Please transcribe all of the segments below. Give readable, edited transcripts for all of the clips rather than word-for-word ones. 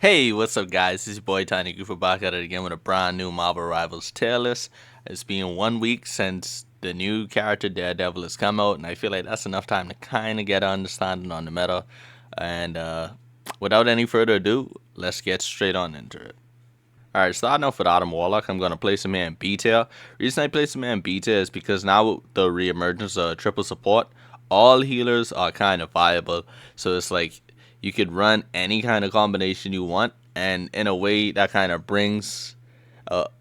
Hey, what's up, guys? This is your boy Tiny Goofer back at it again with a brand new Marvel Rivals tier list. It's been 1 week since the new character Daredevil has come out, and I feel like that's enough time to kind of get an understanding on the meta. And without any further ado, let's get straight on into it. Alright, starting off with Adam Warlock, I'm going to place him here in B tier. Reason I place him here in B tier is because now with the reemergence of triple support, all healers are kind of viable. So it's like you could run any kind of combination you want, and in a way that kind of brings,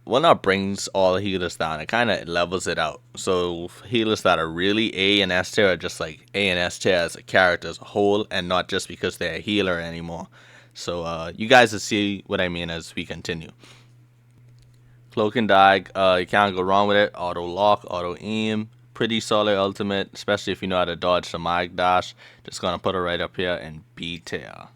not brings all healers down, it kind of levels it out. So healers that are really A and S tier are just like A and S tier as a character as a whole, and not just because they're a healer anymore. So you guys will see what I mean as we continue. Cloak and Dagger, you can't go wrong with it. Auto lock, auto aim, pretty solid ultimate, especially if you know how to dodge the mag dash. Just gonna put it right up here in B tier.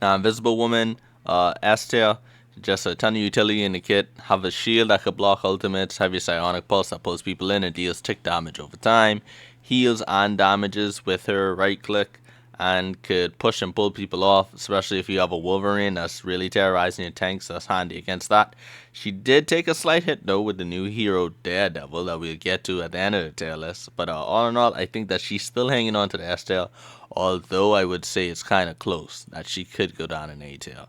Now Invisible Woman, S tier. Just a ton of utility in the kit. Have a shield that could block ultimates. Have your psionic pulse that pulls people in and deals tick damage over time. Heals and damages with her right click, and could push and pull people off, especially if you have a Wolverine that's really terrorizing your tanks. That's handy against that. She did take a slight hit though with the new hero Daredevil that we'll get to at the end of the tier list. But all in all, I think that she's still hanging on to the S tier, although I would say it's kind of close that she could go down in A tier.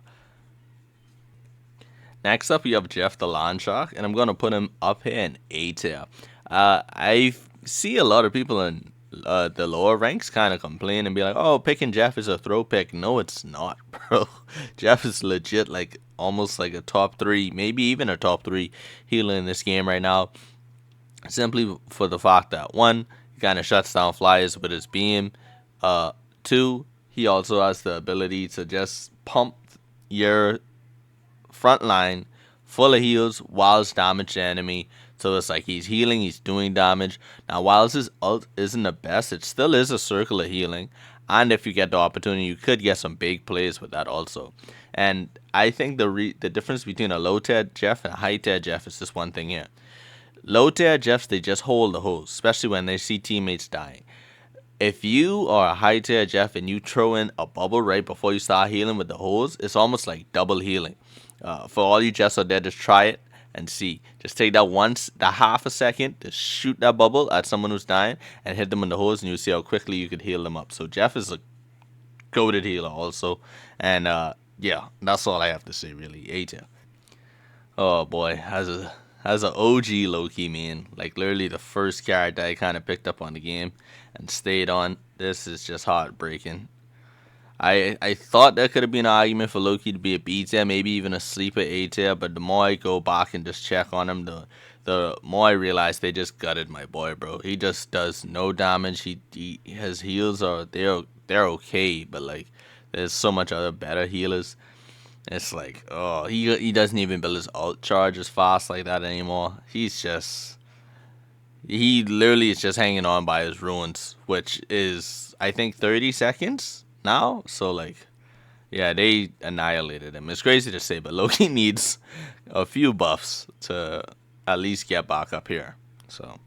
Next up, we have Jeff the Land Shark, and I'm going to put him up here in A tier. I see a lot of people in the lower ranks kind of complain and be like, oh, picking Jeff is a throw pick. No, it's not, bro. Jeff is legit like almost like a top 3, maybe even a top 3 healer in this game right now. Simply for the fact that, one, he kind of shuts down flyers with his beam. Two, he also has the ability to just pump your front line full of heals whilst damage the enemy. So it's like he's healing, he's doing damage. Now, whilst his ult isn't the best, it still is a circle of healing. And if you get the opportunity, you could get some big plays with that also. And I think the difference between a low tier Jeff and a high tier Jeff is this one thing here. Low tier Jeffs, they just hold the hose, especially when they see teammates dying. If you are a high tier Jeff and you throw in a bubble right before you start healing with the hose, it's almost like double healing. For all you Jeffs out there, just try it and see. Just take that half a second to shoot that bubble at someone who's dying and hit them in the hose, and you'll see how quickly you could heal them up. So Jeff is a goated healer also, and yeah, that's all I have to say really. A tier. Oh boy, as a OG Loki, man, like literally the first character I kind of picked up on the game and stayed on. This is just heartbreaking. I thought there could have been an argument for Loki to be a B tier, maybe even a sleeper A tier, but the more I go back and just check on him, the more I realize they just gutted my boy, bro. He just does no damage. His heals are they're okay, but like there's so much other better healers. It's like, oh, he doesn't even build his ult charge as fast like that anymore. He literally is just hanging on by his ruins, which is I think 30 seconds now. So like, yeah, they annihilated him. It's crazy to say, but Loki needs a few buffs to at least get back up here. So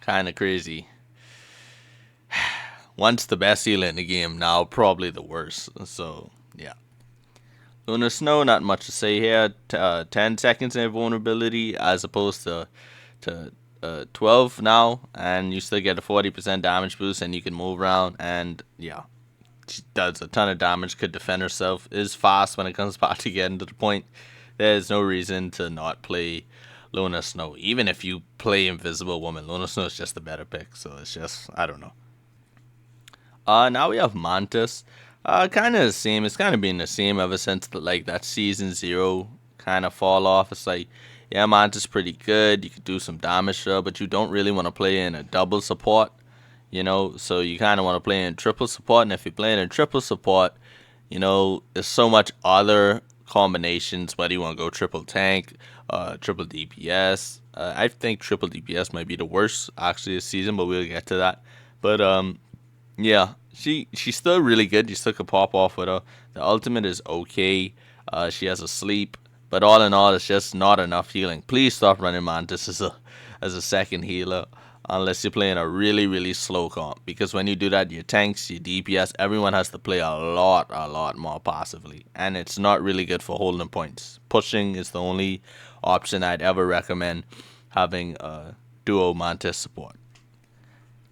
kind of crazy. Once the best healer in the game, now probably the worst. So yeah. Lunar Snow, not much to say here. 10 seconds in vulnerability as opposed to 12 now, and you still get a 40% damage boost, and you can move around, and yeah, she does a ton of damage, could defend herself, is fast when it comes back to getting to the point. There's no reason to not play Luna Snow. Even if you play Invisible Woman, Luna Snow is just a better pick, so it's just, I don't know. Now we have Mantis. Kind of the same. It's kind of been the same ever since like that season 0 kind of fall off. It's like, yeah, Mantis pretty good. You could do some damage to her, but you don't really want to play in a double support, you know. So you kind of want to play in triple support. And if you're playing in triple support, you know, there's so much other combinations. Whether you want to go triple tank, triple DPS. I think triple DPS might be the worst actually this season, but we'll get to that. But yeah, she's still really good. You still could pop off with her. The ultimate is okay. She has a sleep, but all in all, it's just not enough healing. Please stop running Mantis as a second healer. unless you're playing a really, really slow comp. Because when you do that, your tanks, your DPS, everyone has to play a lot more passively. And it's not really good for holding points. Pushing is the only option I'd ever recommend having a duo Mantis support.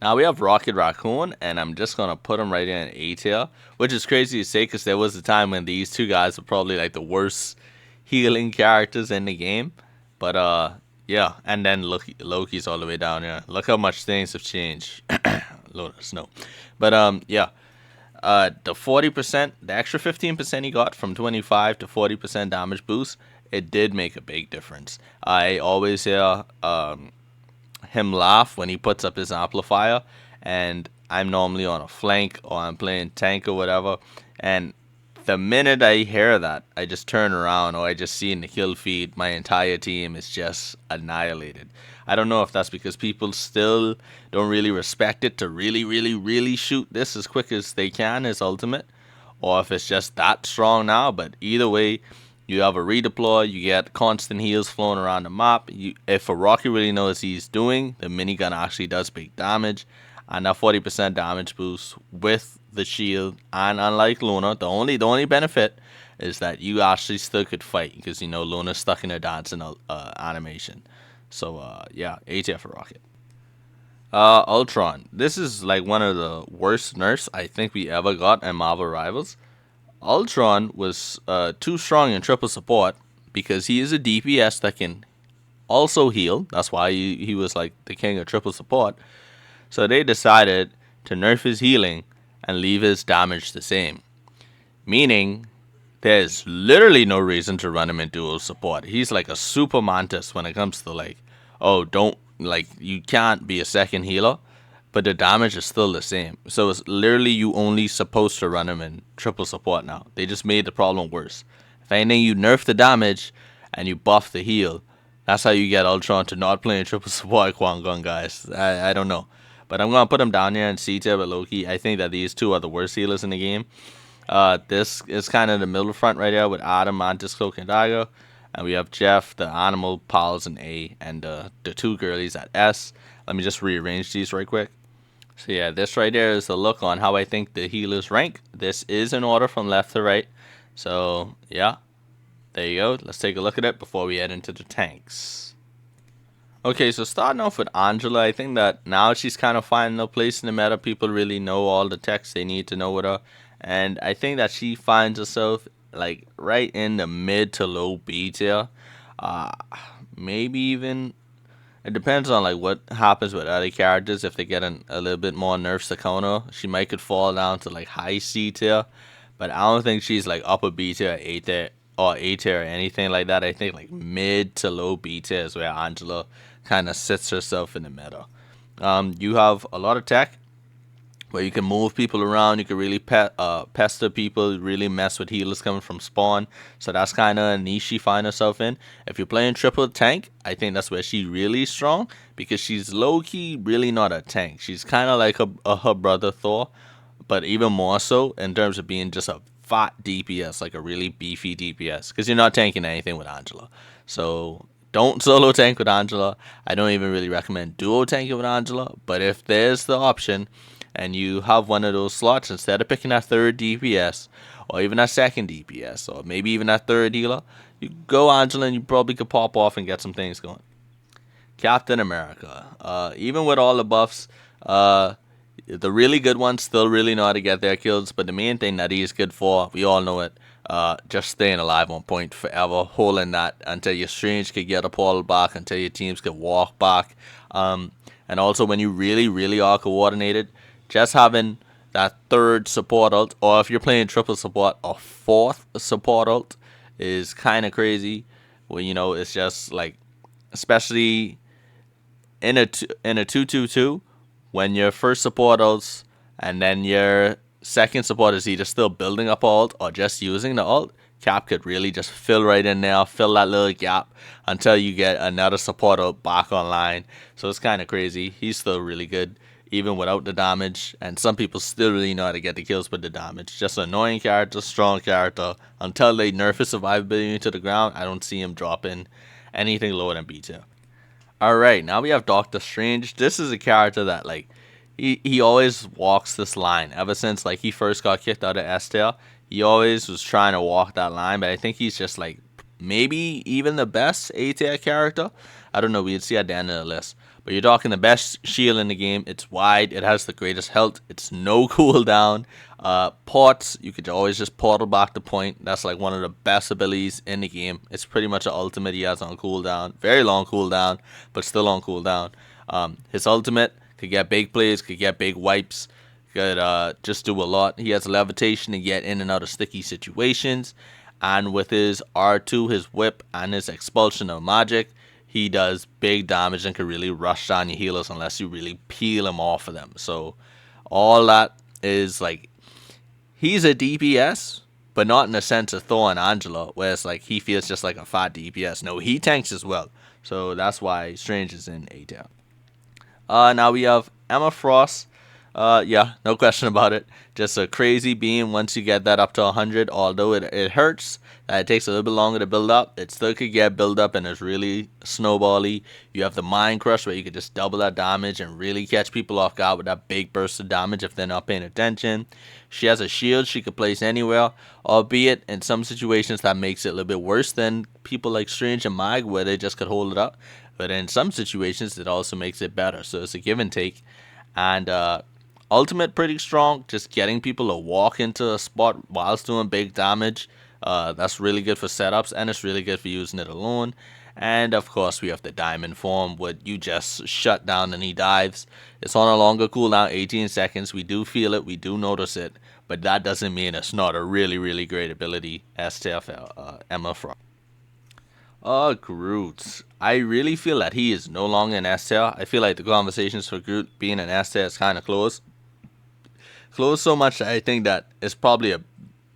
Now we have Rocket Racoon, and I'm just going to put him right in A tier, which is crazy to say because there was a time when these two guys were probably like the worst healing characters in the game. But yeah, and then Loki's all the way down here. Look how much things have changed. Lord of snow. But yeah. The 40%, the extra 15% he got from 25 to 40% damage boost, it did make a big difference. I always hear him laugh when he puts up his amplifier, and I'm normally on a flank or I'm playing tank or whatever, and the minute I hear that, I just turn around or I just see in the kill feed my entire team is just annihilated. I don't know if that's because people still don't really respect it to really shoot this as quick as they can as ultimate, or if it's just that strong now. But either way, you have a redeploy, you get constant heals flowing around the map. If a Rocky really knows he's doing, the minigun actually does big damage. And that 40% damage boost with the shield, and unlike Luna, the only benefit is that you actually still could fight because you know Luna's stuck in her dancing animation. So yeah, A tier for Rocket. Ultron. This is like one of the worst nerfs I think we ever got in Marvel Rivals. Ultron was too strong in triple support because he is a DPS that can also heal. That's why he was like the king of triple support. So they decided to nerf his healing and leave his damage the same. Meaning, there's literally no reason to run him in dual support. He's like a super Mantis when it comes to like, oh, you can't be a second healer, but the damage is still the same. So it's literally you only supposed to run him in triple support now. They just made the problem worse. If anything, you nerf the damage and you buff the heal. That's how you get Ultron to not play in triple support Quan Gun, guys. I don't know. But I'm going to put him down here in C tier with Loki. I think that these two are the worst healers in the game. This is kind of the middle front right here with Adam, Mantis, Cloak, and Dagger. And we have Jeff, the Animal, Pals, and A. And the two girlies at S. Let me just rearrange these right quick. So yeah, this right there is the look on how I think the healers rank. This is in order from left to right. So yeah, there you go. Let's take a look at it before we head into the tanks. Okay, so starting off with Angela, I think that now she's kind of finding a place in the meta. People really know all the techs they need to know with her. And I think that she finds herself like right in the mid to low B tier. Maybe even, it depends on like what happens with other characters. If they get a little bit more nerfs to counter, she might could fall down to like high C tier. But I don't think she's like upper B tier, A tier, or A tier or anything like that. I think like mid to low B tier is where Angela kind of sits herself in the meta. You have a lot of tech where you can move people around. You can really pester people, really mess with healers coming from spawn. So that's kind of a niche she finds herself in. If you're playing triple tank, I think that's where she's really strong because she's low-key really not a tank. She's kind of like her brother Thor, but even more so in terms of being just a fat DPS, like a really beefy DPS, because you're not tanking anything with Angela. So don't solo tank with Angela. I don't even really recommend duo tanking with Angela, but if there's the option and you have one of those slots, instead of picking that third DPS or even that second DPS or maybe even that third healer, you go Angela and you probably could pop off and get some things going. Captain America. Even with all the buffs, the really good ones still really know how to get their kills, but the main thing that he's good for, we all know it, just staying alive on point forever, holding that until your Strange could get a portal back, until your teams could walk back. And also when you really are coordinated, just having that third support ult, or if you're playing triple support, a fourth support ult is kind of crazy. Well, you know, it's just like, especially in a 2-2-2, when your first support ults and then your second support is either still building up ult or just using the ult, Cap could really just fill right in there, fill that little gap until you get another support ult back online. So it's kind of crazy. He's still really good, even without the damage. And some people still really know how to get the kills with the damage. Just an annoying character, strong character. Until they nerf his survivability to the ground, I don't see him dropping anything lower than B tier. All right, now we have Doctor Strange. This is a character that like he always walks this line ever since like he first got kicked out of S tier. He always was trying to walk that line, but I think he's just like maybe even the best A tier character. I don't know. We'd see at the end of the list. But you're talking the best shield in the game. It's wide. It has the greatest health. It's no cooldown. Ports, you could always just portal back to point. That's like one of the best abilities in the game. It's pretty much an ultimate he has on cooldown. Very long cooldown, but still on cooldown. His ultimate could get big plays, could get big wipes, could just do a lot. He has levitation to get in and out of sticky situations. And with his R2, his whip, and his expulsion of Magik, he does big damage and can really rush down your healers unless you really peel him off of them. So all that is like he's a DPS, but not in the sense of Thor and Angela, where it's like he feels just like a fat DPS. No, he tanks as well. So that's why Strange is in A tier. Now we have Emma Frost. Yeah, no question about it. Just a crazy beam once you get that up to 100. Although it hurts, that it takes a little bit longer to build up. It still could get build up and it's really snowbally. You have the Mind Crush where you could just double that damage and really catch people off guard with that big burst of damage if they're not paying attention. She has a shield she could place anywhere, albeit in some situations that makes it a little bit worse than people like Strange and Mag where they just could hold it up. But in some situations it also makes it better. So it's a give and take. And ultimate pretty strong, just getting people to walk into a spot whilst doing big damage. That's really good for setups, and it's really good for using it alone. And of course, we have the diamond form, where you just shut down and he dives. It's on a longer cooldown, 18 seconds. We do feel it, we do notice it, but that doesn't mean it's not a really, really great ability. STFL, Emma Frost. Groot. I really feel that he is no longer an S tier. I feel like the conversations for Groot being an S tier is kind of close. Close so much that I think that it's probably a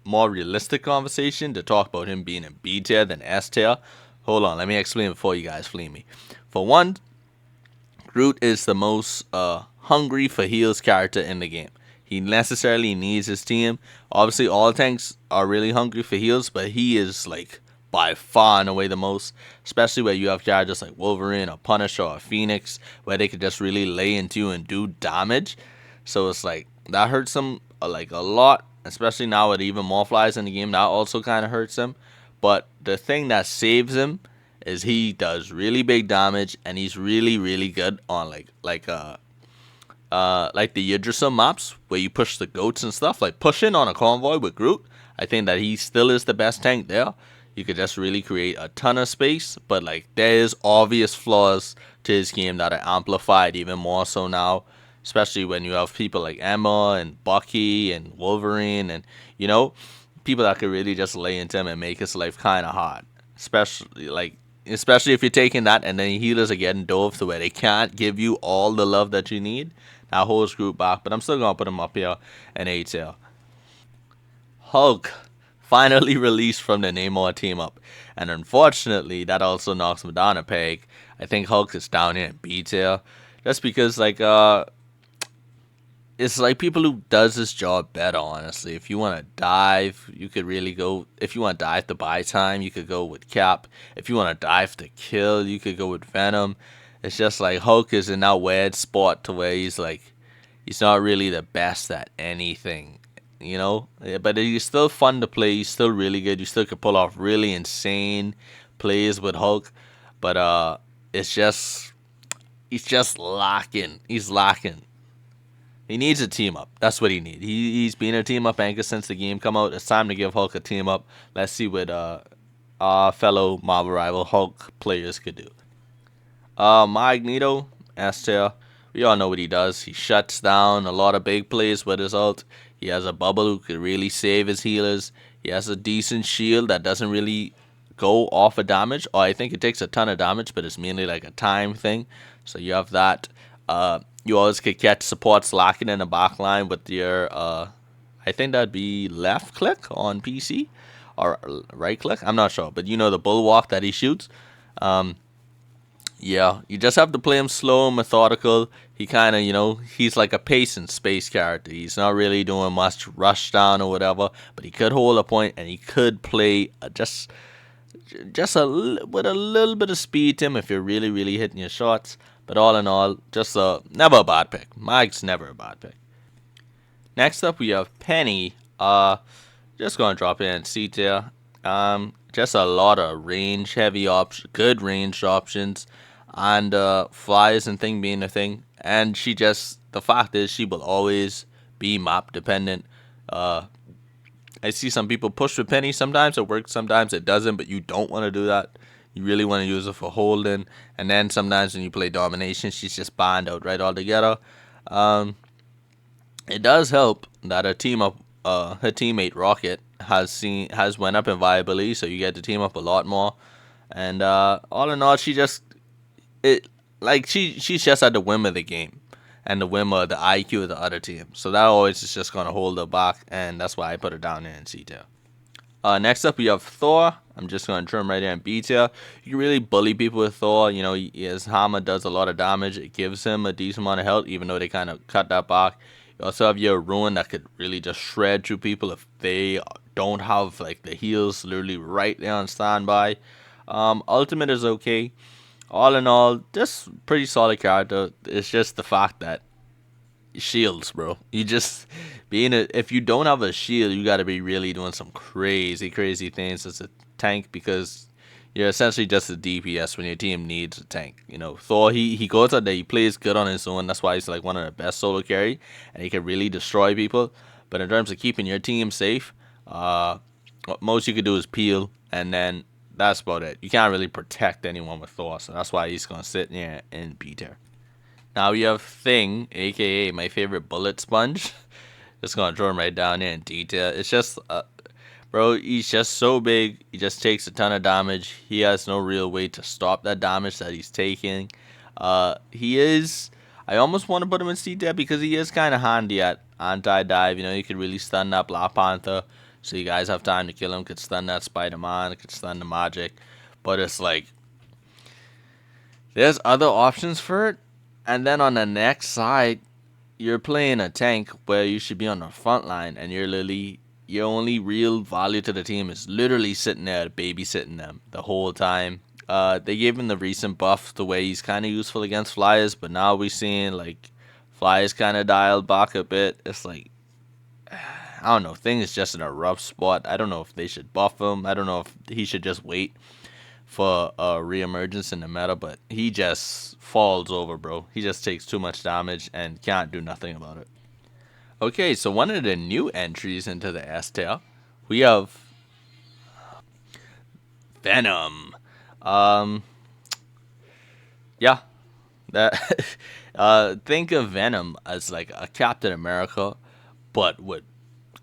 more realistic conversation to talk about him being in B tier than S tier. Hold on, let me explain before you guys flee me. For one, Groot is the most hungry for heals character in the game. He necessarily needs his team. Obviously, all tanks are really hungry for heals, but he is like by far and away the most, especially where you have characters like Wolverine or Punisher or Phoenix, where they could just really lay into you and do damage. So it's like, that hurts him like a lot, especially now with even more flies in the game. That also kind of hurts him. But the thing that saves him is he does really big damage, and he's really, really good on like the Yggdrasil maps where you push the goats and stuff, like pushing on a convoy with Groot. I think that he still is the best tank there. You could just really create a ton of space, but like there's obvious flaws to his game that are amplified even more so now, especially when you have people like Emma and Bucky and Wolverine and people that could really just lay into him and make his life kind of hard. Especially if you're taking that and then healers are getting dove to where they can't give you all the love that you need. That holds Groot back, but I'm still gonna put him up here in A tier. Hulk finally released from the Namor team up, and unfortunately that also knocks him down a peg. I think Hulk is down here in B tier, just because it's like people who does this job better, honestly. If you want to dive, you could really go. If you want to dive to buy time, you could go with Cap. If you want to dive to kill, you could go with Venom. It's just like Hulk is in that weird spot to where he's not really the best at anything, But he's still fun to play. He's still really good. You still could pull off really insane plays with Hulk, but he's just lacking. He's lacking. He needs a team up. That's what he needs. He's been a team up anchor since the game come out. It's time to give Hulk a team up. Let's see what our fellow Marvel rival Hulk players could do. Magneto, S tier. We all know what he does. He shuts down a lot of big plays with his ult. He has a bubble who could really save his healers. He has a decent shield that doesn't really go off of damage. Or I think it takes a ton of damage, but it's mainly like a time thing. So you have that. You always could catch supports lacking in the back line with your, I think that'd be left click on PC or right click. I'm not sure, but the bulwark that he shoots. Yeah, you just have to play him slow and methodical. He kind of, he's like a pace and space character. He's not really doing much rush down or whatever, but he could hold a point and he could play just just with a little bit of speed to him if you're really hitting your shots. But all in all, just never a bad pick. Mike's never a bad pick. Next up, we have Peni. Just gonna drop in C tier. Just a lot of range heavy options, good ranged options, and flies and thing being a thing. And the fact is, she will always be map dependent. I see some people push with Peni. Sometimes it works, sometimes it doesn't. But you don't want to do that. You really want to use her for holding. And then sometimes when you play domination, she's just banned outright altogether. It does help that her teammate Rocket has went up in viability, so you get to team up a lot more. And all in all, she's just at the whim of the game and the whim of the IQ of the other team. So that always is just gonna hold her back, and that's why I put her down there in C tier. Next up, we have Thor. I'm just going to trim right there in B tier. You can really bully people with Thor. You know, his hammer does a lot of damage. It gives him a decent amount of health, even though they kind of cut that back. You also have your Ruin that could really just shred through people if they don't have like the heals literally right there on standby. Ultimate is okay. All in all, just pretty solid character. It's just the fact that shields, bro. If you don't have a shield, you gotta be really doing some crazy things as a tank, because you're essentially just a DPS when your team needs a tank. You know, Thor, he goes out there, he plays good on his own. That's why he's like one of the best solo carry, and he can really destroy people. But in terms of keeping your team safe, what most you could do is peel, and then that's about it. You can't really protect anyone with Thor, so that's why he's gonna sit there in B tier. Now we have Thing, aka my favorite bullet sponge. Just gonna throw him right down there in detail. It's just, bro, he's just so big. He just takes a ton of damage. He has no real way to stop that damage that he's taking. I almost want to put him in C tier because he is kind of handy at anti-dive. You know, you could really stun that Black Panther, so you guys have time to kill him. Could stun that Spider-Man. Could stun the Magik. But it's like, there's other options for it. And then on the next side, you're playing a tank where you should be on the front line, and your only real value to the team is literally sitting there babysitting them the whole time. They gave him the recent buff the way he's kind of useful against flyers, but now we're seeing like flyers kind of dialed back a bit. It's like, I don't know, Thing is just in a rough spot. I don't know if they should buff him. I don't know if he should just wait for a re-emergence in the meta, but he just falls over, bro. He just takes too much damage and can't do nothing about it. Okay, so one of the new entries into the S tier, we have Venom. Yeah, that think of Venom as like a Captain America, but with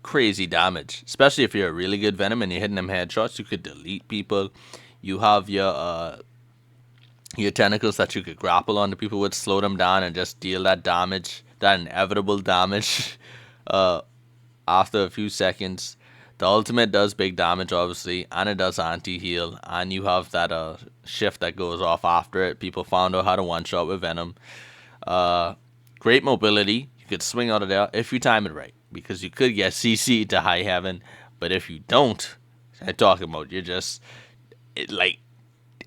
crazy damage. Especially if you're a really good Venom and you're hitting them headshots, you could delete people. You have your tentacles that you could grapple onto people with, slow them down, and just deal that damage, that inevitable damage, after a few seconds. The ultimate does big damage, obviously, and it does anti-heal, and you have that shift that goes off after it. People found out how to one-shot with Venom. Great mobility. You could swing out of there if you time it right, because you could get CC'd to high heaven, but if you don't, I'm talking about you're just like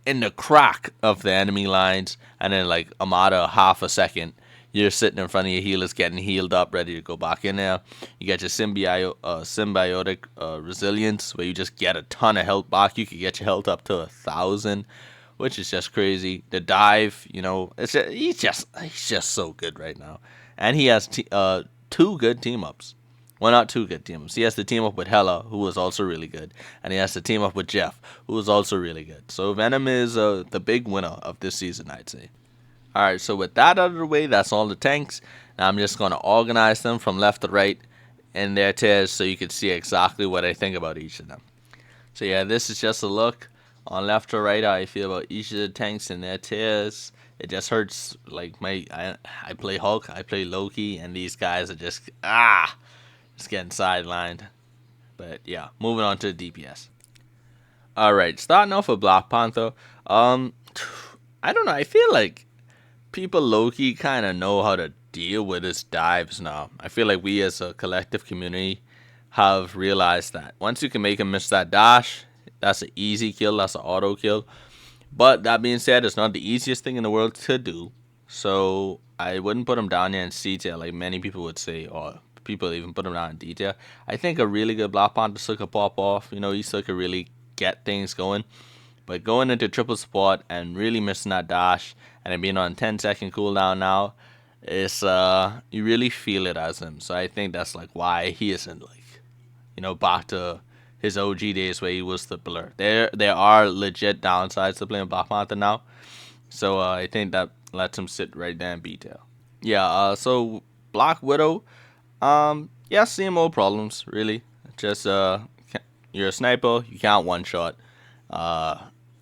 in the crack of the enemy lines, and then like a matter of half a second, you're sitting in front of your healers getting healed up, ready to go back in there. You get your symbiotic resilience, where you just get a ton of health back. You could get your health up to 1,000, which is just crazy. The dive, you know, he's just so good right now, and he has two good team ups. Well, not two good team ups. He has to team up with Hela, who is also really good, and he has to team up with Jeff, who is also really good. So Venom is the big winner of this season, I'd say. Alright, so with that out of the way, that's all the tanks. Now I'm just going to organize them from left to right in their tiers so you can see exactly what I think about each of them. So yeah, this is just a look on left to right how I feel about each of the tanks in their tiers. It just hurts, like I play Hulk, I play Loki, and these guys are just getting sidelined. But yeah, moving on to the DPS. Alright, starting off with Black Panther. I don't know, I feel like people low-key kind of know how to deal with his dives now. I feel like we as a collective community have realized that once you can make him miss that dash, That's an easy kill. That's an auto kill. But that being said, it's not the easiest thing in the world to do. So I wouldn't put him down here in C tier like many people would say, or people even put him down in D tier. I think a really good Black Panther still could pop off. You know, he still could really get things going. But going into triple support and really missing that dash and it being on 10-second cooldown now, it's you really feel it as him. So I think that's like why he isn't like, you know, back to his OG days where he was the blur. There are legit downsides to playing Black Panther now. So I think that lets him sit right there in B-tail. Yeah, so Black Widow, yeah, same old problems, really. Just, you're a sniper, you can't one-shot. Uh,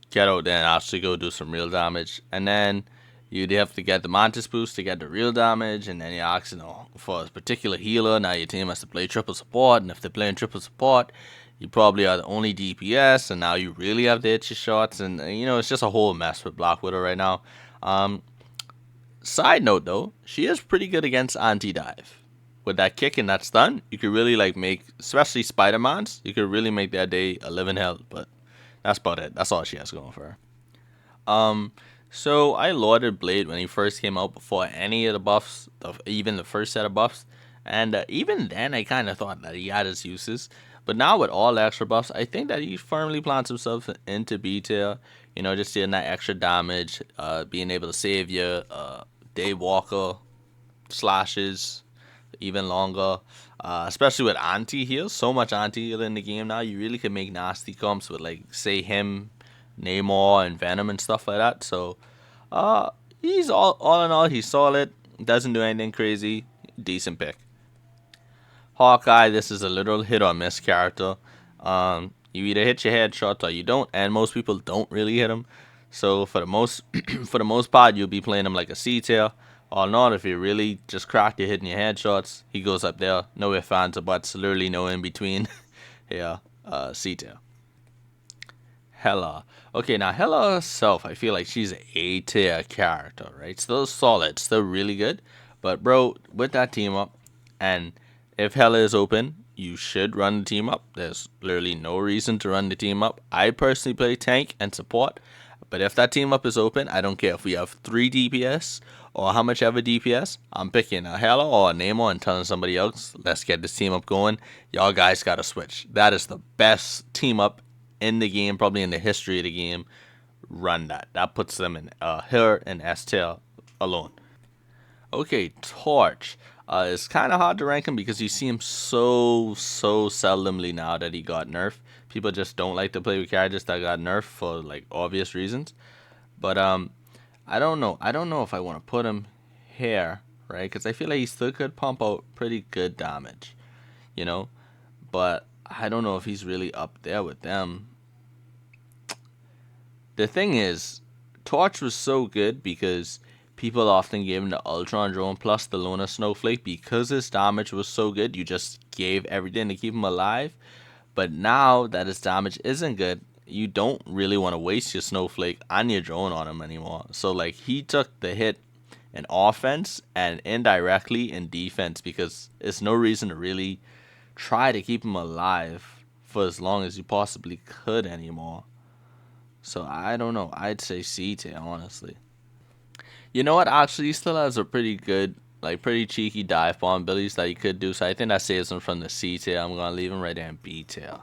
get out there and actually go do some real damage. And then you'd have to get the Mantis boost to get the real damage, and then you're asking for a particular healer. Now your team has to play triple support, and if they're playing triple support, you probably are the only DPS, and now you really have to hit your shots, and you know, it's just a whole mess with Black Widow right now. Side note though, she is pretty good against anti-dive. With that kick and that stun, you could really like make, especially Spider-Mans, you could really make their day a living hell, but that's about it. That's all she has going for her. So I lauded Blade when he first came out before any of the buffs, even the first set of buffs. And even then, I kind of thought that he had his uses. But now with all the extra buffs, I think that he firmly plants himself into B tier. You know, just doing that extra damage, being able to save your Daywalker slashes even longer. Especially with anti-heal. So much anti-heal in the game now. You really can make nasty comps with, like, say, him, Namor, and Venom and stuff like that. So, he's all in all, he's solid. Doesn't do anything crazy. Decent pick. Hawkeye, this is a literal hit or miss character. You either hit your headshots or you don't, and most people don't really hit him. So for the most for the most part, you'll be playing him like a C tier, or not. If you really just crack your hitting your headshots, he goes up there. No ifs, ands, or buts. Literally no in between. Yeah, C tier. Hela. Okay, now Hela herself, I feel like she's an A tier character, right? Still solid, still really good. But bro, with that team up, and if Hela is open, you should run the team up. There's literally no reason to run the team up. I personally play tank and support, but if that team up is open, I don't care if we have 3 DPS or how much ever DPS. I'm picking a Hela or a Namor and telling somebody else, let's get this team up going. Y'all guys gotta switch. That is the best team up in the game, probably in the history of the game. Run that. That puts them in her and S tier alone. Okay, Torch. It's kind of hard to rank him because you see him so seldomly now that he got nerfed. People just don't like to play with characters that got nerfed for like obvious reasons. But I don't know. I don't know if I want to put him here, right? Because I feel like he still could pump out pretty good damage, you know. But I don't know if he's really up there with them. The thing is, Torch was so good because people often gave him the Ultron drone plus the Lunar Snowflake because his damage was so good. You just gave everything to keep him alive. But now that his damage isn't good, you don't really want to waste your Snowflake and your drone on him anymore. So like he took the hit in offense and indirectly in defense because there's no reason to really try to keep him alive for as long as you possibly could anymore. So I don't know. I'd say C tier, honestly. You know what? Actually, he still has a pretty good, like, pretty cheeky dive bomb abilities that he could do. So I think that saves him from the C tier. I'm going to leave him right there in B tier.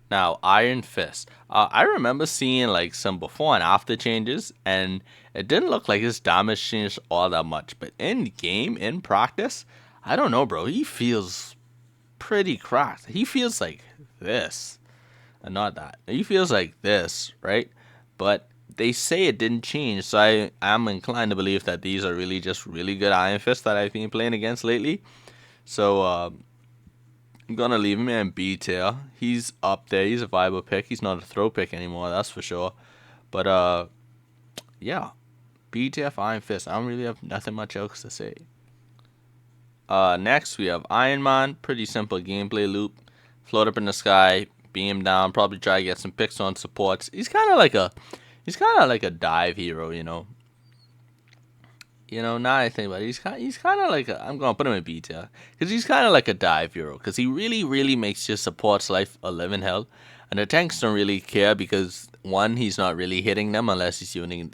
Now, Iron Fist. I remember seeing, like, some before and after changes. And it didn't look like his damage changed all that much. But in game, in practice, I don't know, bro. He feels pretty cracked. He feels like this. And not that. He feels like this, right? But they say it didn't change, so I am inclined to believe that these are really just really good Iron Fists that I've been playing against lately. So I'm gonna leave him in B tier. He's up there. He's a viable pick. He's not a throw pick anymore, that's for sure. But yeah, B tier for Iron Fist. I don't really have nothing much else to say. Next we have Iron Man. Pretty simple gameplay loop. Float up in the sky, beam down. Probably try to get some picks on supports. He's kind of like a dive hero, you know. Now I think about it, he's kind of like I'm gonna put him in B tier because he's kind of like a dive hero because he really makes your support's life a living hell, and the tanks don't really care because one, he's not really hitting them unless he's using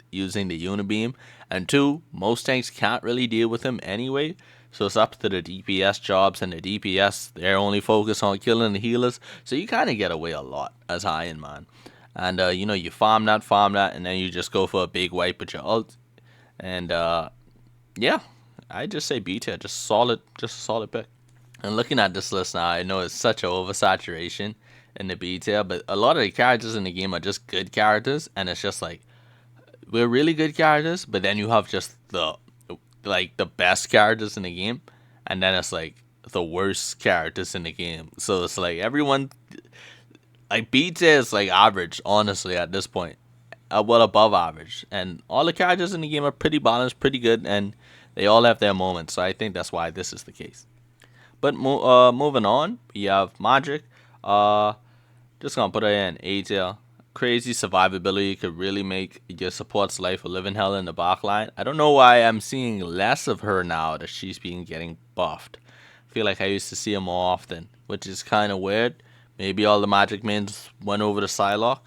the unibeam, and two, most tanks can't really deal with him anyway. So it's up to the DPS jobs, and the DPS they're only focused on killing the healers, so you kind of get away a lot as Iron Man, and you farm that, and then you just go for a big wipe with your ult, and yeah, I just say B tier, just a solid pick. And looking at this list now, I know it's such a oversaturation in the B tier, but a lot of the characters in the game are just good characters, and it's just like we're really good characters, but then you have just the best characters in the game, and then it's like the worst characters in the game. So it's like everyone like B tier is like average, honestly, at this point. Well above average, and all the characters in the game are pretty balanced, pretty good, and they all have their moments. So I think that's why this is the case. But moving on, we have Magik. Uh, just gonna put her in A tier. Crazy survivability could really make your support's life a living hell in the backline. I don't know why I'm seeing less of her now that she's been getting buffed. I feel like I used to see her more often, which is kind of weird. Maybe all the Magik mains went over to Psylocke.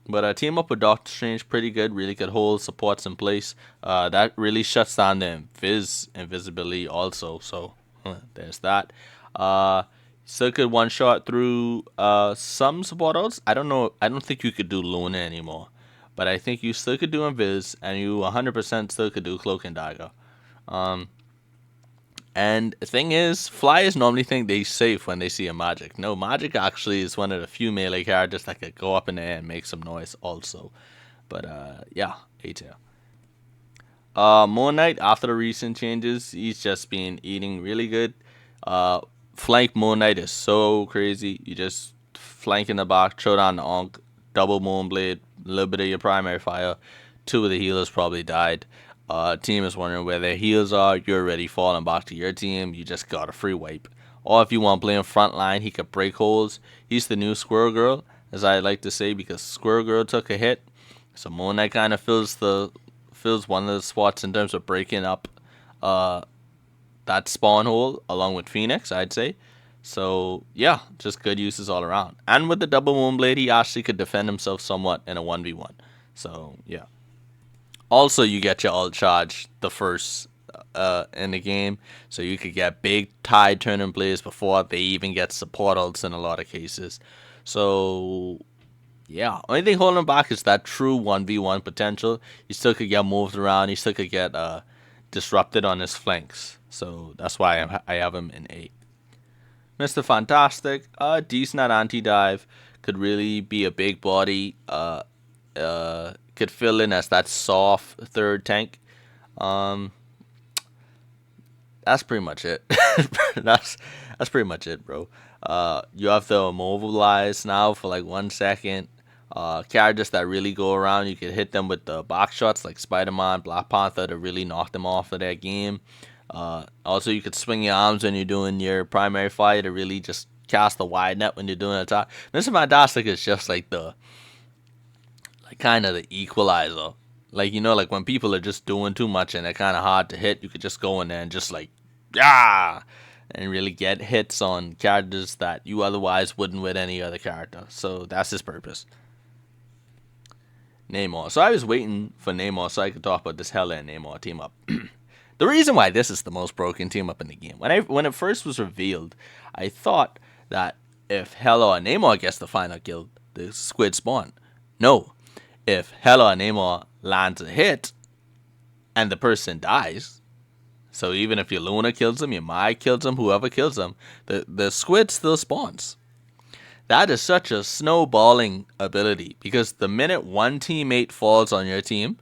But team up with Doctor Strange pretty good. Really could hold supports in place. That really shuts down the invisibility also. So there's that. Still could one shot through some support ults. I don't know. I don't think you could do Luna anymore. But I think you still could do Invis, and you 100% still could do Cloak and Dagger. And the thing is, flyers normally think they're safe when they see a Magik. No, Magik actually is one of the few melee characters that could go up in the air and make some noise also. But yeah, A tier. Moon Knight, after the recent changes, he's just been eating really good. Flank Moon Knight is so crazy. You just flank in the back, throw down the Onk, double Moonblade, a little bit of your primary fire. Two of the healers probably died. Team is wondering where their heals are. You're already falling back to your team. You just got a free wipe. Or if you want to play in front line, he could break holes. He's the new Squirrel Girl, as I like to say, because Squirrel Girl took a hit. So Moon Knight kind of fills one of the spots in terms of breaking up that spawn hole along with Phoenix, I'd say. So yeah, just good uses all around. And with the double Moonblade, he actually could defend himself somewhat in a 1v1. So yeah. Also, you get your ult charge the first in the game, so you could get big tide turning plays before they even get support ults in a lot of cases. So yeah, only thing holding him back is that true 1v1 potential. He still could get moved around. He still could get disrupted on his flanks. So that's why I have him in 8. Mr. Fantastic, decent at anti-dive. Could really be a big body. Could fill in as that soft third tank. That's pretty much it. that's pretty much it, bro. You have to immobilize now for like 1 second. Characters that really go around, you can hit them with the box shots like Spider-Man, Black Panther to really knock them off of their game. Also, you could swing your arms when you're doing your primary fire to really just cast a wide net when you're doing attack. Mr. Fantastic is just like kind of the equalizer. Like, like when people are just doing too much and they're kind of hard to hit, you could just go in there and just like, yeah, and really get hits on characters that you otherwise wouldn't with any other character. So that's his purpose. Namor. So I was waiting for Namor so I could talk about this Hela and Namor team up. The reason why this is the most broken team up in the game, when it first was revealed, I thought that if Hela and Namor gets the final kill, the squid spawn. No. If Hela and Namor lands a hit and the person dies, so even if your Luna kills him, your Mai kills him, whoever kills him, the squid still spawns. That is such a snowballing ability because the minute one teammate falls on your team,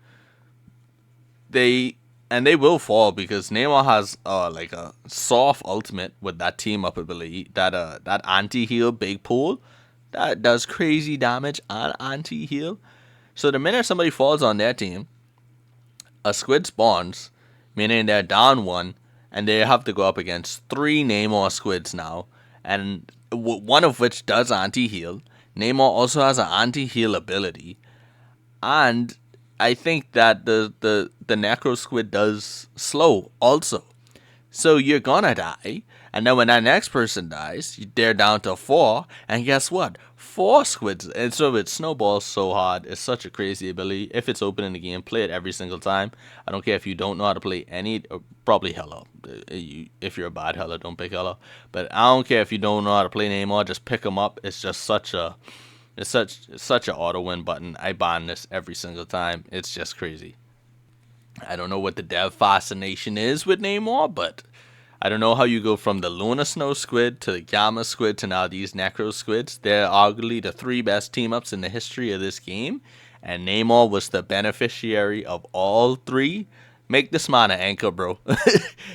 they will fall because Namor has like a soft ultimate with that team up ability, that anti-heal big pool that does crazy damage on anti-heal. So the minute somebody falls on their team, a squid spawns, meaning they're down 1, and they have to go up against 3 Namor squids now, and one of which does anti-heal. Namor also has an anti-heal ability, and I think that the Necro Squid does slow also. So you're gonna die, and then when that next person dies, they're down to four, and guess what? Four squids, and so it snowballs so hard. It's such a crazy ability. If it's open in the game, play it every single time. I don't care if you don't know how to play any, or probably Hela. If you're a bad Hela, don't pick Hela. But I don't care if you don't know how to play Namor, just pick them up. It's just such an auto win button. I ban this every single time. It's just crazy. I don't know what the dev fascination is with Namor, but I don't know how you go from the Luna Snow Squid to the Gamma Squid to now these Necro Squids. They're arguably the three best team ups in the history of this game, and Namor was the beneficiary of all three. Make this man an anchor, bro.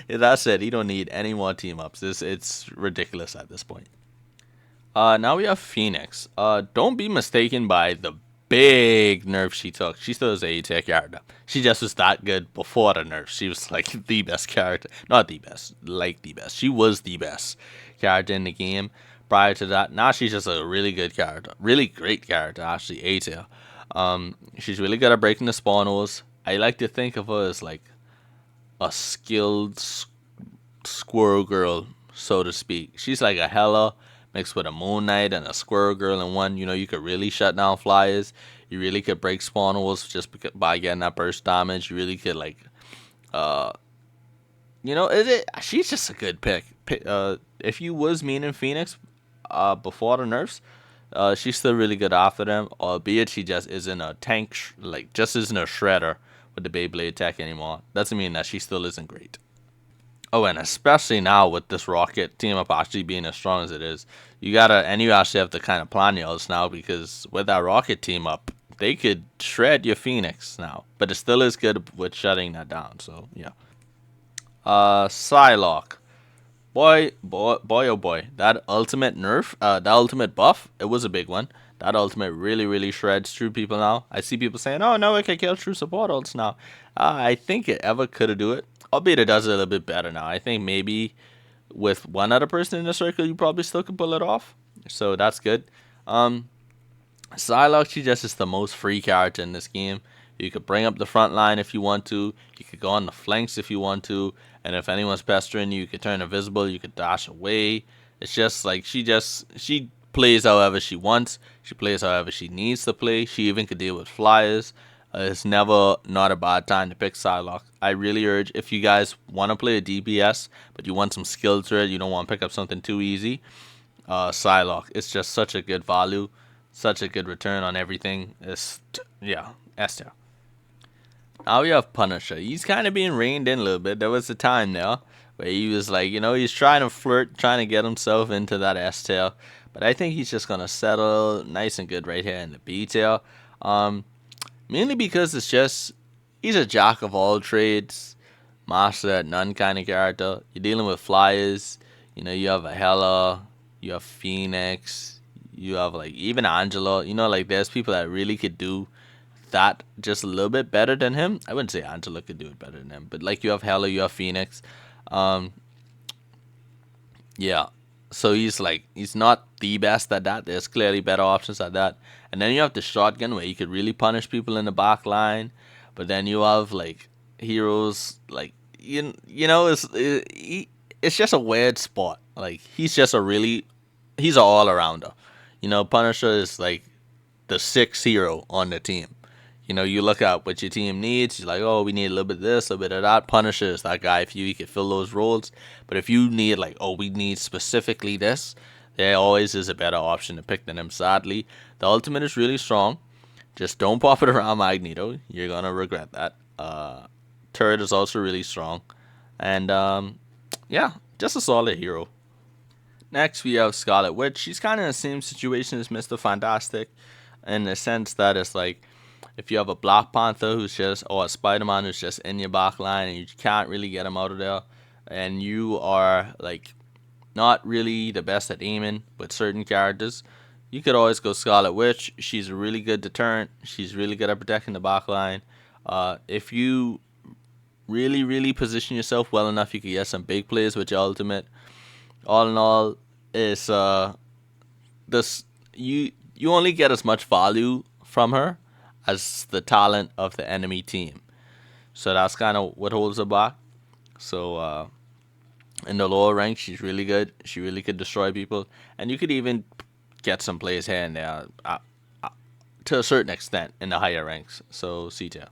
That's it. He don't need any more team ups. It's ridiculous at this point. Now we have Phoenix. Don't be mistaken by the big nerf she took. She still is a A-tier character. She just was that good before the nerf. She was like the best character. Not the best, like the best. She was the best character in the game prior to that. Now she's just a really good character. Really great character, actually, A-tier. She's really good at breaking the spawners. I like to think of her as like a skilled Squirrel Girl, so to speak. She's like a Hela mixed with a Moon Knight and a Squirrel Girl in one. You know, you could really shut down flyers. You really could break spawners just by getting that burst damage. You really could like, uh, she's just a good pick. If you was meaning Phoenix, before the nerfs, she's still really good after them. Albeit she just isn't a tank, just isn't a shredder with the Beyblade tech anymore. Doesn't mean that she still isn't great. Oh, and especially now with this Rocket team up actually being as strong as it is, you actually have to kind of plan yours now because with that Rocket team up, they could shred your Phoenix now, but it still is good with shutting that down. So yeah. Psylocke, boy, oh boy, that ultimate nerf, that ultimate buff, it was a big one. That ultimate really, really shreds true people now. I see people saying, "Oh no, it can kill true support ults now." I think it ever could have do it, albeit it does it a little bit better now. I think maybe with one other person in the circle, you probably still could pull it off. So that's good. Um, Psylocke, she just is the most free character in this game. You could bring up the front line if you want to. You could go on the flanks if you want to. And if anyone's pestering you, you could turn invisible. You could dash away. It's just like she plays however she wants. She plays however she needs to play. She even could deal with flyers. It's never not a bad time to pick Psylocke. I really urge if you guys want to play a DPS, but you want some skill to it, you don't want to pick up something too easy. Psylocke. It's just such a good value, such a good return on everything. Yeah, S tier. Now we have Punisher. He's kind of being reined in a little bit. There was a time there where he was like, he's trying to flirt, trying to get himself into that S tier. But I think he's just gonna settle nice and good right here in the B tier. Mainly because it's just he's a jack of all trades, master at none kind of character. You're dealing with flyers. You have a Hela, you have Phoenix, you have like even Angela. Like there's people that really could do that just a little bit better than him. I wouldn't say Angela could do it better than him, but like you have Hela, you have Phoenix. Um, yeah. So he's not the best at that. There's clearly better options at that. And then you have the shotgun where you could really punish people in the back line. But then you have like heroes like it's just a weird spot. Like he's an all arounder. Punisher is like the sixth hero on the team. You look at what your team needs. You're like, oh, we need a little bit of this, a little bit of that. Punisher is that guy if you could fill those roles. But if you need like, oh, we need specifically this, there always is a better option to pick than him. Sadly, the ultimate is really strong. Just don't pop it around Magneto. You're gonna regret that. Turret is also really strong, and yeah, just a solid hero. Next, we have Scarlet Witch. She's kind of in the same situation as Mr. Fantastic, in the sense that it's like if you have a Black Panther or a Spider-Man who's just in your back line and you can't really get him out of there, and you are like not really the best at aiming with certain characters, you could always go Scarlet Witch. She's a really good deterrent. She's really good at protecting the back line. If you really, really position yourself well enough, you could get some big plays with your ultimate. All in all, it's this you only get as much value from her as the talent of the enemy team. So that's kind of what holds her back. So in the lower ranks, she's really good. She really could destroy people, and you could even get some plays here and there to a certain extent in the higher ranks. So C tier.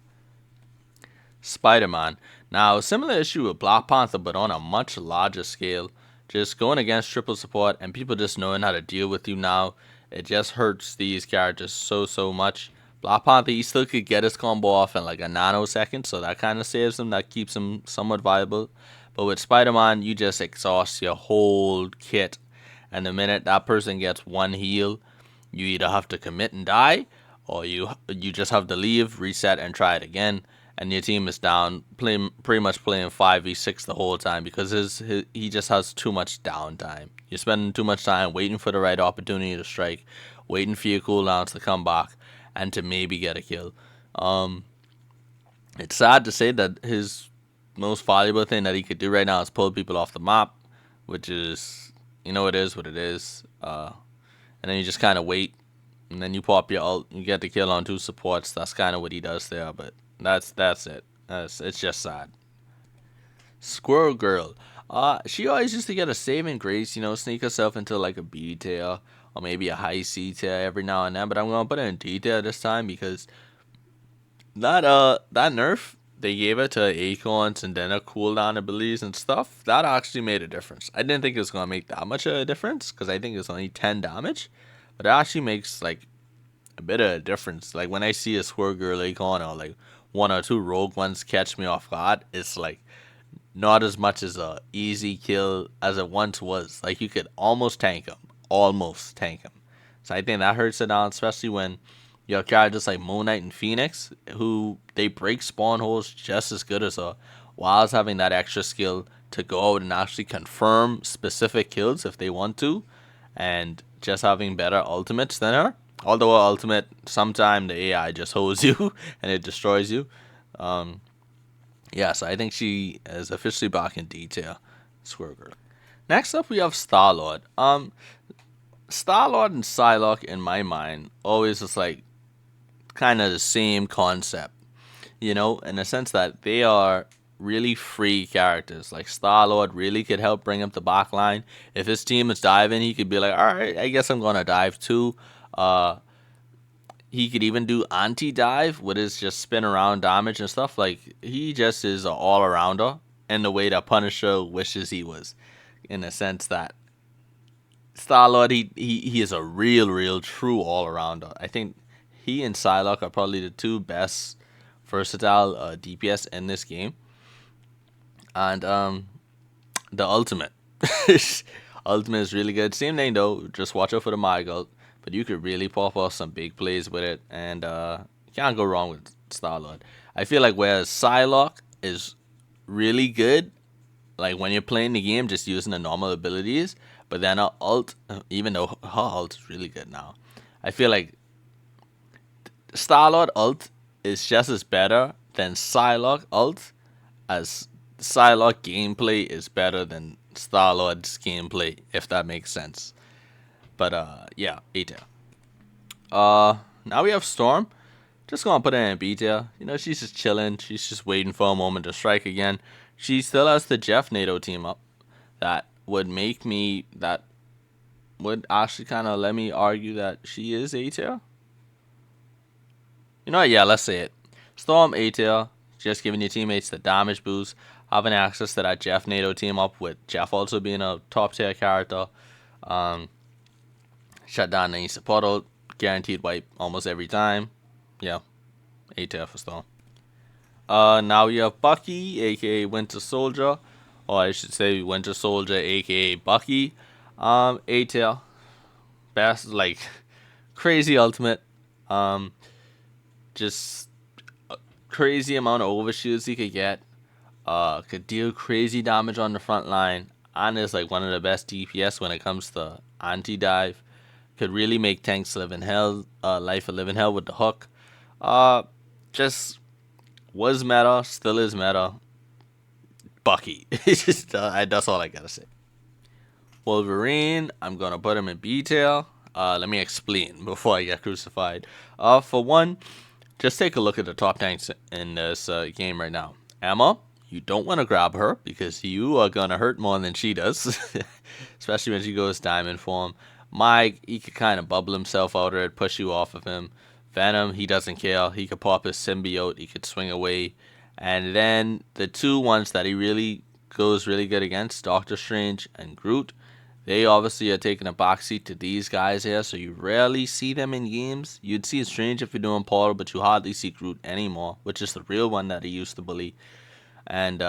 Spider-Man. Now, similar issue with Black Panther, but on a much larger scale. Just going against triple support and people just knowing how to deal with you now, it just hurts these characters so much. Black Panther, he still could get his combo off in like a nanosecond, so that kind of saves him. That keeps him somewhat viable. But with Spider-Man, you just exhaust your whole kit, and the minute that person gets one heal, you either have to commit and die, or you just have to leave, reset, and try it again. And your team is down, pretty much playing 5v6 the whole time because he just has too much downtime. You're spending too much time waiting for the right opportunity to strike, waiting for your cooldowns to come back, and to maybe get a kill. It's sad to say that his most valuable thing that he could do right now is pull people off the map, which is, it is what it is. And then you just kind of wait, and then you pop your ult, you get the kill on 2 supports. That's kind of what he does there, but that's it. It's just sad. Squirrel Girl. She always used to get a saving grace, sneak herself into like a B tier or maybe a high C tier every now and then. But I'm gonna put her in D tier this time because that nerf they gave it to Acorns and then a cooldown abilities and stuff, that actually made a difference. I didn't think it was gonna make that much of a difference because I think it's only 10 damage, but it actually makes like a bit of a difference. Like when I see a Squirrel Girl Acorn or like 1 or 2 rogue ones catch me off guard, it's like not as much as a easy kill as it once was. Like you could almost tank him. So I think that hurts it down, especially when your characters like Moon Knight and Phoenix, who they break spawn holes just as good as her, while having that extra skill to go out and actually confirm specific kills if they want to, and just having better ultimates than her. Although her ultimate, sometime the AI just holds you and it destroys you. So I think she is officially back in D tier. Squirrel Girl. Next up, we have Star-Lord. Star-Lord and Psylocke, in my mind, always is like kind of the same concept, in the sense that they are really free characters. Like Star-Lord really could help bring up the back line. If his team is diving, he could be like, all right, I guess I'm gonna dive too. He could even do anti-dive with his just spin around damage and stuff. Like he just is an all-arounder in the way that Punisher wishes he was, in the sense that Star-Lord, he is a real true all-arounder. I think he and Psylocke are probably the 2 best versatile DPS in this game. And the ultimate. Ultimate is really good. Same thing though, just watch out for the Magik. But you could really pop off some big plays with it. And you can't go wrong with Star-Lord. I feel like whereas Psylocke is really good, like when you're playing the game just using the normal abilities, but then her ult, even though her ult is really good now, I feel like Star-Lord ult is just as better than Psylocke ult, as Psylocke gameplay is better than Star-Lord's gameplay, if that makes sense. But A tier. Now we have Storm. Just gonna put her in B tier. She's just chilling. She's just waiting for a moment to strike again. She still has the Jeff NATO team up. That would actually kind of let me argue that she is A tier. You know what? Yeah, let's say it. Storm A tier, just giving your teammates the damage boost, having access to that Jeff NATO team up, with Jeff also being a top tier character. Shut down any support ult, guaranteed wipe almost every time. Yeah, A tier for Storm. Now we have Bucky, aka Winter Soldier, or I should say Winter Soldier, aka Bucky. A tier, best, like crazy ultimate. Just a crazy amount of overshoots he could get. Could deal crazy damage on the front line, and is like one of the best DPS when it comes to anti-dive. Could really make tanks live in hell, life a live in hell with the hook. Just was meta, still is meta. Bucky. It's just that's all I gotta say. Wolverine, I'm gonna put him in B tier. Let me explain before I get crucified. For one, just take a look at the top tanks in this game right now. Emma, you don't want to grab her because you are going to hurt more than she does, especially when she goes diamond form. Mike, he could kind of bubble himself out of it, push you off of him. Venom, he doesn't care. He could pop his symbiote, he could swing away. And then the two ones that he really goes really good against, Doctor Strange and Groot, they obviously are taking a backseat to these guys here, so you rarely see them in games. You'd see Strange if you're doing Portal, but you hardly see Groot anymore, which is the real one that he used to bully. And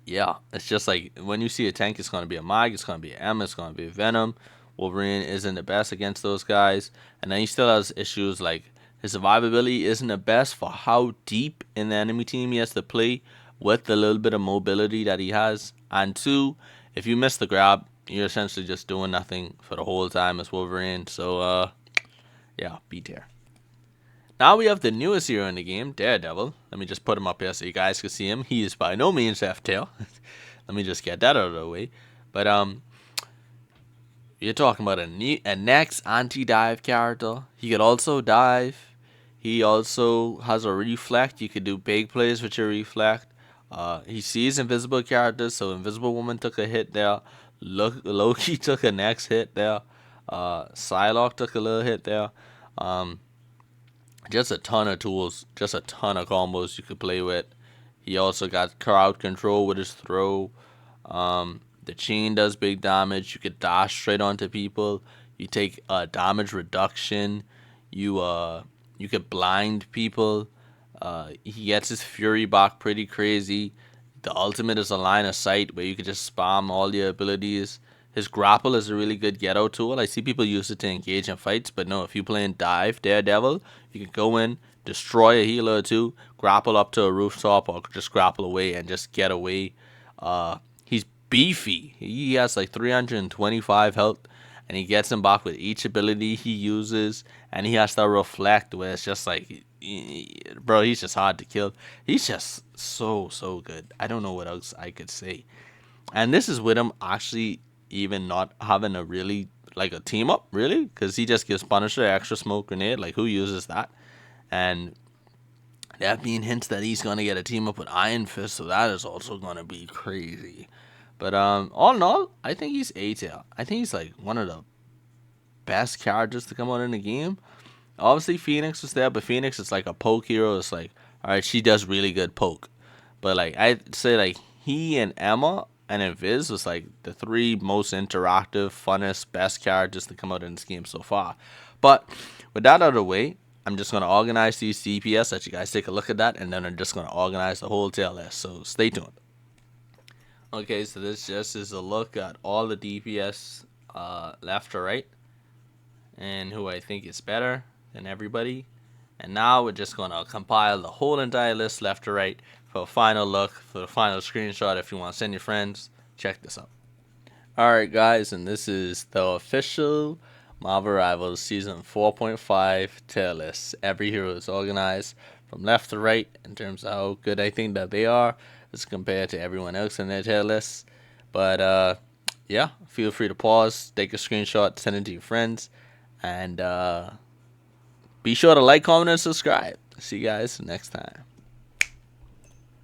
yeah, it's just like when you see a tank, it's going to be a Mag, it's going to be an M, it's going to be a Venom. Wolverine isn't the best against those guys. And then he still has issues like his survivability isn't the best for how deep in the enemy team he has to play with the little bit of mobility that he has. And two, if you miss the grab, you're essentially just doing nothing for the whole time as Wolverine. So, yeah, B tier. Now we have the newest hero in the game, Daredevil. Let me just put him up here so you guys can see him. He is by no means F tier. Let me just get that out of the way. But, you're talking about a next anti-dive character. He could also dive. He also has a reflect. You could do big plays with your reflect. He sees invisible characters, so Invisible Woman took a hit there. Loki took a next hit there. Psylocke took a little hit there. Just a ton of tools, just a ton of combos you could play with. He also got crowd control with his throw. The chain does big damage. You could dash straight onto people. You take damage reduction. You could blind people. He gets his fury back pretty crazy. The ultimate is a line of sight where you could just spam all your abilities. His grapple is a really good get out tool. I see people use it to engage in fights, but no, if you play in Dive, Daredevil, you can go in, destroy a healer or two, grapple up to a rooftop, or just grapple away and just get away. He's beefy. He has like 325 health, and he gets him back with each ability he uses, and he has to reflect where it's just like, bro, he's just hard to kill. He's just so good. I don't know what else I could say. And this is with him actually even not having a really like a team up really, because he just gives Punisher extra smoke grenade. Like, who uses that? And that being hints that he's gonna get a team up with Iron Fist, so that is also gonna be crazy. But all in all, I think he's A tier. I think he's like one of the best characters to come out in the game. Obviously Phoenix was there, but Phoenix is like a poke hero. It's like, alright, she does really good poke. But like I'd say like he and Emma and Invis was like the three most interactive, funnest, best characters to come out in this game so far. But with that out of the way, I'm just going to organize these DPS, let you guys take a look at that, and then I'm just going to organize the whole tail list, so stay tuned. Okay, so this just is a look at all the DPS left to right, and who I think is better than everybody. And now we're just going to compile the whole entire list left to right for a final look, for the final screenshot. If you want to send your friends, check this out. Alright guys, and this is the official Marvel Rivals Season 4.5 tier list. Every hero is organized from left to right in terms of how good I think that they are as compared to everyone else in their tier list. But yeah, feel free to pause, take a screenshot, send it to your friends, and be sure to like, comment, and subscribe. See you guys next time.